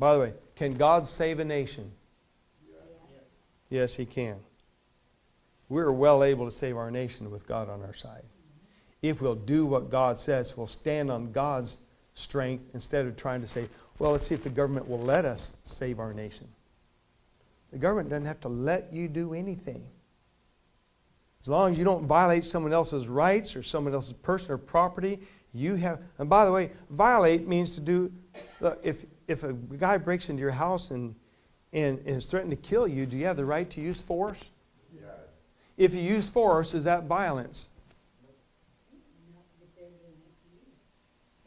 By the way, can God save a nation? Yes, He can. We're well able to save our nation with God on our side. If we'll do what God says, we'll stand on God's strength instead of trying to say, well, let's see if the government will let us save our nation. The government doesn't have to let you do anything. As long as you don't violate someone else's rights or someone else's person or property, you have, and by the way, violate means to do, look, if a guy breaks into your house and is threatening to kill you, do you have the right to use force? Yes. If you use force, is that violence?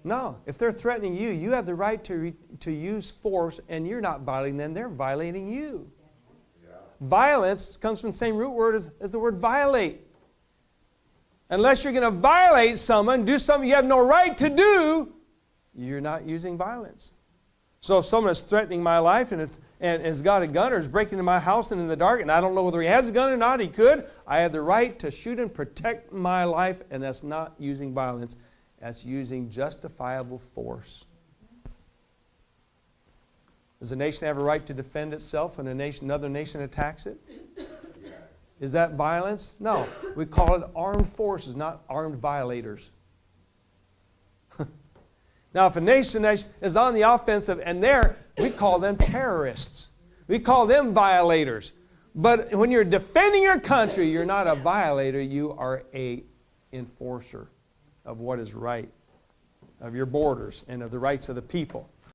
No. If they're threatening you, you have the right to use force, and you're not violating them, they're violating you. Yeah. Violence comes from the same root word as the word violate. Unless you're going to violate someone, do something you have no right to do, you're not using violence. So if someone is threatening my life and has got a gun or is breaking into my house and in the dark, and I don't know whether he has a gun or not, he could, I have the right to shoot and protect my life, and that's not using violence. That's using justifiable force. Does a nation have a right to defend itself when another nation attacks it? Is that violence? No. We call it armed forces, not armed violators. Now, if a nation is on the offensive and we call them terrorists. We call them violators. But when you're defending your country, you're not a violator. You are an enforcer of what is right, of your borders and of the rights of the people.